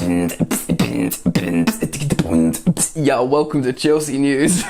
Yo, welcome to Chelsea News.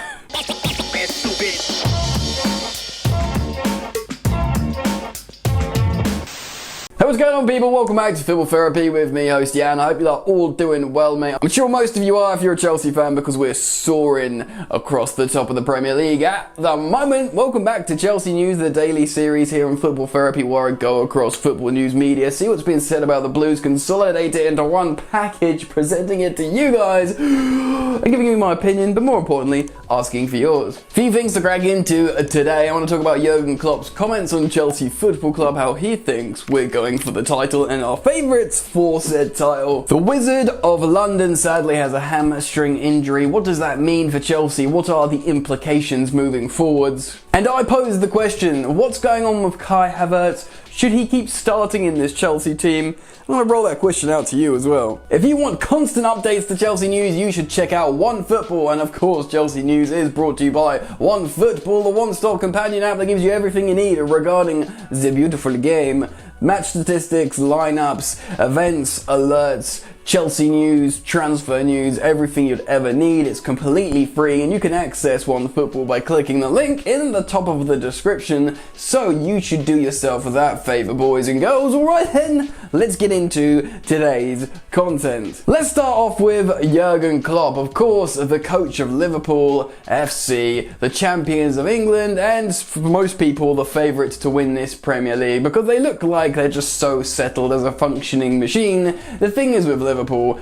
Hey, what's going on, people? Welcome back to Football Therapy with me, host Jan. I hope you are all doing well, mate. I'm sure most of you are if you're a Chelsea fan, because we're soaring across the top of the Premier League at the moment. Welcome back to Chelsea News, the daily series here on Football Therapy, where I go across football news media, see what's being said about the Blues, consolidate it into one package, presenting it to you guys, and giving you my opinion, but more importantly, asking for yours. Few things to crack into today. I want to talk about Jugen Klopp's comments on Chelsea Football Club, how he thinks we're going for the title, and our favourites for said title. The Wizard of London sadly has a hamstring injury. What does that mean for Chelsea? What are the implications moving forwards? And I pose the question, what's going on with Kai Havertz? Should he keep starting in this Chelsea team? I'm going to roll that question out to you as well. If you want constant updates to Chelsea News, you should check out One Football. And of course, Chelsea News is brought to you by One Football, the one-stop companion app that gives you everything you need regarding the beautiful game. Match statistics, lineups, events, alerts, Chelsea news, transfer news, everything you'd ever need. It's completely free, and you can access One Football by clicking the link in the top of the description. So you should do yourself that favour, boys and girls. Alright then, let's get into today's content. Let's start off with Jugen Klopp, of course, the coach of Liverpool FC, the champions of England, and for most people, the favourites to win this Premier League, because they look like they're just so settled as a functioning machine. The thing is with Liverpool,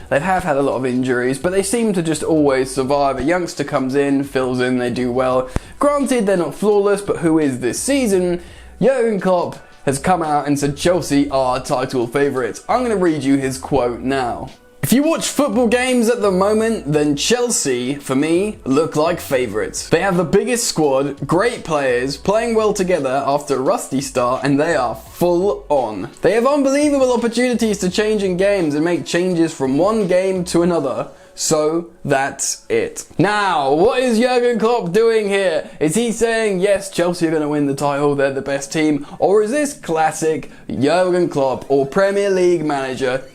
they have had a lot of injuries, but they seem to just always survive. A youngster comes in, fills in, they do well. Granted, they're not flawless, but who is this season? Jugen Klopp has come out and said Chelsea are title favourites. I'm going to read you his quote now. If you watch football games at the moment, then Chelsea, for me, look like favourites. They have the biggest squad, great players, playing well together after a rusty start, and they are full on. They have unbelievable opportunities to change in games and make changes from one game to another. So that's it. Now, what is Jugen Klopp doing here? Is he saying, yes, Chelsea are going to win the title, they're the best team? Or is this classic Jugen Klopp or Premier League manager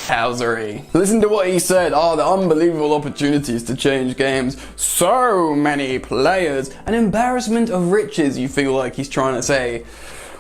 housery? Listen to what he said. The unbelievable opportunities to change games. So many players. An embarrassment of riches, you feel like he's trying to say.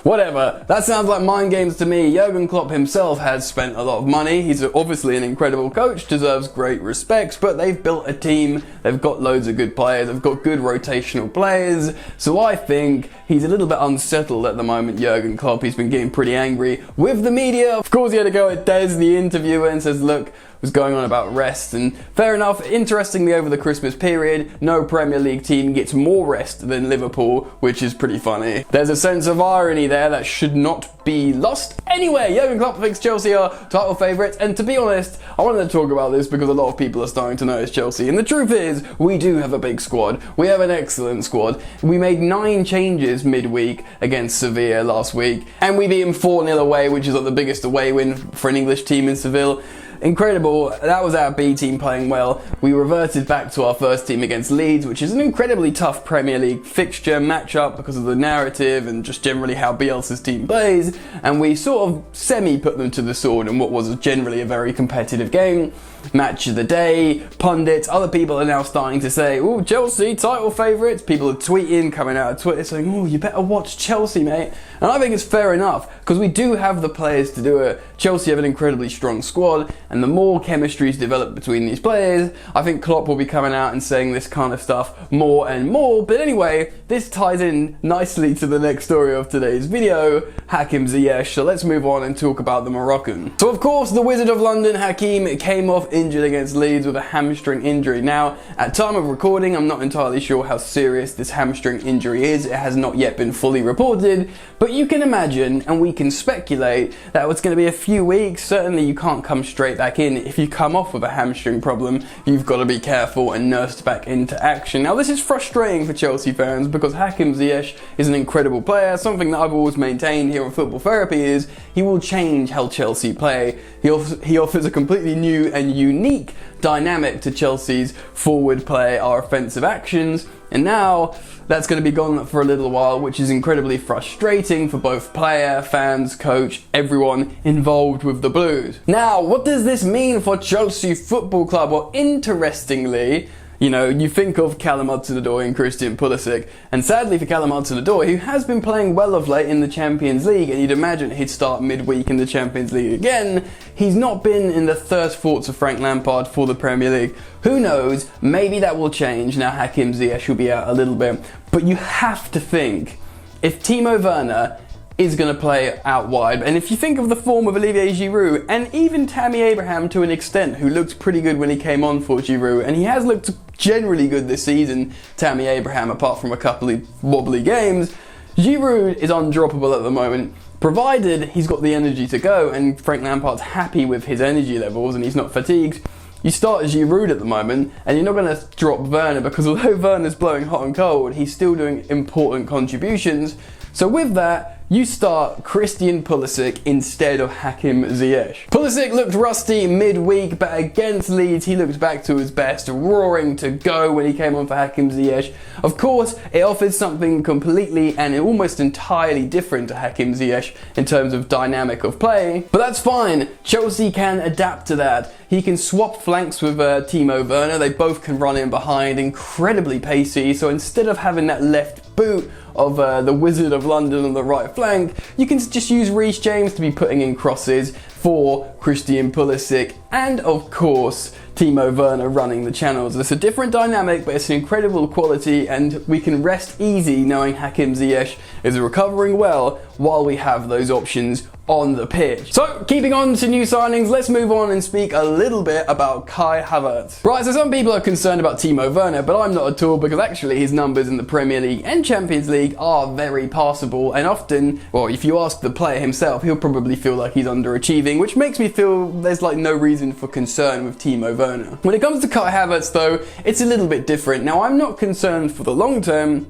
Whatever, that sounds like mind games to me. Jugen Klopp himself has spent a lot of money. He's obviously an incredible coach, deserves great respect, but they've built a team, they've got loads of good players, they've got good rotational players, so I think he's a little bit unsettled at the moment, Jugen Klopp. He's been getting pretty angry with the media. Of course, he had to go at Des, the interviewer, and says, look, was going on about rest, and fair enough. Interestingly, over the Christmas period, no Premier League team gets more rest than Liverpool, which is pretty funny. There's a sense of irony there that should not be lost. Anyway, Jugen Klopp thinks Chelsea are title favourites, and to be honest, I wanted to talk about this because a lot of people are starting to notice Chelsea, and the truth is, we do have a big squad. We have an excellent squad. We made 9 changes midweek against Sevilla last week, and we beat them 4-0 away, which is like the biggest away win for an English team in Seville. Incredible. That was our B team playing well. We reverted back to our first team against Leeds, which is an incredibly tough Premier League fixture matchup because of the narrative and just generally how Bielsa's team plays, and we sort of semi-put them to the sword in what was generally a very competitive game. Match of the day, pundits, other people are now starting to say, oh, Chelsea, title favourites. People are tweeting, coming out of Twitter saying, oh, you better watch Chelsea, mate. And I think it's fair enough, because we do have the players to do it. Chelsea have an incredibly strong squad, and the more chemistry is developed between these players, I think Klopp will be coming out and saying this kind of stuff more and more. But anyway, this ties in nicely to the next story of today's video, Hakim Ziyech. So let's move on and talk about the Moroccan. So of course, the Wizard of London, Hakim, came off injured against Leeds with a hamstring injury. Now, at time of recording, I'm not entirely sure how serious this hamstring injury is. It has not yet been fully reported, but you can imagine, and we can speculate, that it's going to be a few weeks. Certainly you can't come straight back in. If you come off with a hamstring problem, you've got to be careful and nursed back into action. Now, this is frustrating for Chelsea fans because Hakim Ziyech is an incredible player. Something that I've always maintained here on Football Therapy is he will change how Chelsea play. He offers a completely new and unique dynamic to Chelsea's forward play, our offensive actions, And now that's going to be gone for a little while, which is incredibly frustrating for both player, fans, coach, everyone involved with the Blues. Now, what does this mean for Chelsea Football Club? Well, interestingly, you know, you think of Callum Hudson-Odoi and Christian Pulisic, and sadly for Callum Hudson-Odoi, who has been playing well of late in the Champions League, and you'd imagine he'd start midweek in the Champions League again, he's not been in the first thoughts of Frank Lampard for the Premier League. Who knows, maybe that will change now Hakim Ziyech will be out a little bit, but you have to think, if Timo Werner is going to play out wide, and if you think of the form of Olivier Giroud and even Tammy Abraham to an extent, who looked pretty good when he came on for Giroud, and he has looked generally good this season, Tammy Abraham, apart from a couple of wobbly games, Giroud is undroppable at the moment, provided he's got the energy to go and Frank Lampard's happy with his energy levels and he's not fatigued. You start Giroud at the moment, and you're not going to drop Werner, because although Werner's blowing hot and cold, he's still doing important contributions. So with that, you start Christian Pulisic instead of Hakim Ziyech. Pulisic looked rusty midweek, but against Leeds he looked back to his best, roaring to go when he came on for Hakim Ziyech. Of course, it offers something completely and almost entirely different to Hakim Ziyech in terms of dynamic of play, but that's fine. Chelsea can adapt to that. He can swap flanks with Timo Werner. They both can run in behind, incredibly pacey, so instead of having that left boot of the Wizard of London on the right flank, you can just use Reece James to be putting in crosses for Christian Pulisic, and of course Timo Werner running the channels. It's a different dynamic, but it's an incredible quality, and we can rest easy knowing Hakim Ziyech is recovering well while we have those options on the pitch. So, keeping on to new signings, let's move on and speak a little bit about Kai Havertz. Right, so some people are concerned about Timo Werner, but I'm not at all, because actually his numbers in the Premier League and Champions League are very passable, and often, well, if you ask the player himself, he'll probably feel like he's underachieving, which makes me feel there's like no reason for concern with Timo Werner. When it comes to Kai Havertz though, it's a little bit different. Now, I'm not concerned for the long term,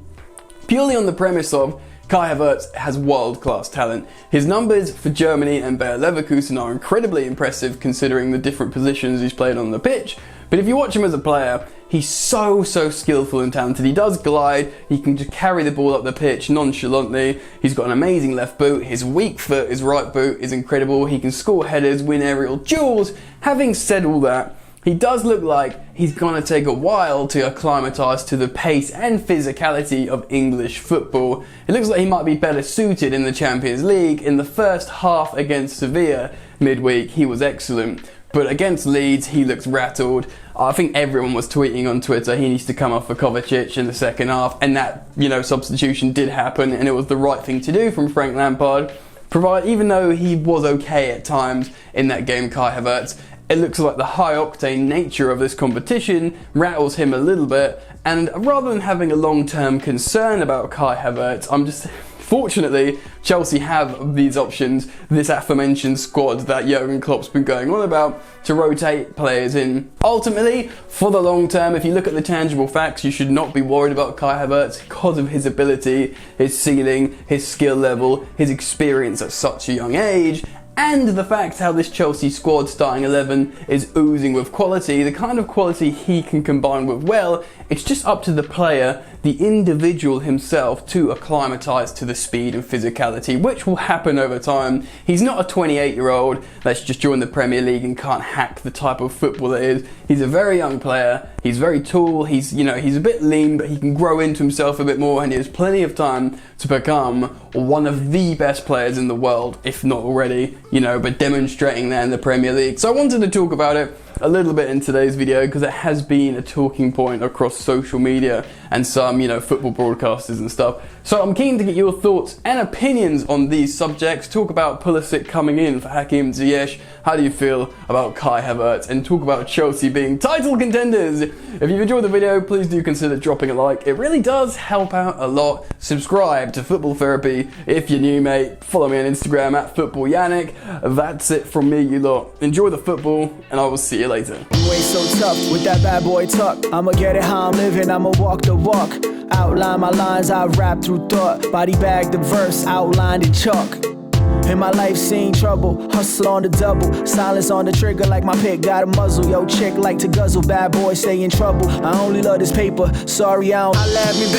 purely on the premise of Kai Havertz has world-class talent. His numbers for Germany and Bayer Leverkusen are incredibly impressive considering the different positions he's played on the pitch. But if you watch him as a player, he's so skillful and talented. He does glide, he can just carry the ball up the pitch nonchalantly, he's got an amazing left boot, his weak foot, his right boot is incredible, he can score headers, win aerial duels. Having said all that, he does look like he's going to take a while to acclimatise to the pace and physicality of English football. It looks like he might be better suited in the Champions League. In the first half against Sevilla midweek, he was excellent. But against Leeds, he looked rattled. I think everyone was tweeting on Twitter he needs to come off for Kovacic in the second half, and that, substitution did happen, and it was the right thing to do from Frank Lampard. Even though he was okay at times in that game, Kai Havertz, it looks like the high-octane nature of this competition rattles him a little bit, and rather than having a long-term concern about Kai Havertz, fortunately, Chelsea have these options, this aforementioned squad that Jugen Klopp's been going on about, to rotate players in. Ultimately, for the long term, if you look at the tangible facts, you should not be worried about Kai Havertz because of his ability, his ceiling, his skill level, his experience at such a young age, and the fact how this Chelsea squad starting 11 is oozing with quality, the kind of quality he can combine with well. It's just up to the player, the individual himself, to acclimatise to the speed and physicality, which will happen over time. He's not a 28-year-old that's just joined the Premier League and can't hack the type of football it is. He's a very young player, he's very tall, he's a bit lean, but he can grow into himself a bit more, and he has plenty of time to become one of the best players in the world, if not already, but demonstrating that in the Premier League. So I wanted to talk about it a little bit in today's video because it has been a talking point across social media and some, football broadcasters and stuff. So I'm keen to get your thoughts and opinions on these subjects. Talk about Pulisic coming in for Hakim Ziyech. How do you feel about Kai Havertz? And talk about Chelsea being title contenders. If you've enjoyed the video, please do consider dropping a like. It really does help out a lot. Subscribe to Football Therapy if you're new, mate. Follow me on Instagram at FootballYannick. That's it from me, you lot. Enjoy the football, and I will see you later. You ain't so tough with that bad boy tuck. I'ma get it how I'm living, I'ma walk the walk. Outline my lines, I rap through thought. Body bag the verse, outlined in chalk. In my life seen trouble, hustle on the double, silence on the trigger like my pick got a muzzle. Yo, chick like to guzzle, bad boy stay in trouble. I only love this paper, sorry I don't. I laugh me, bitch.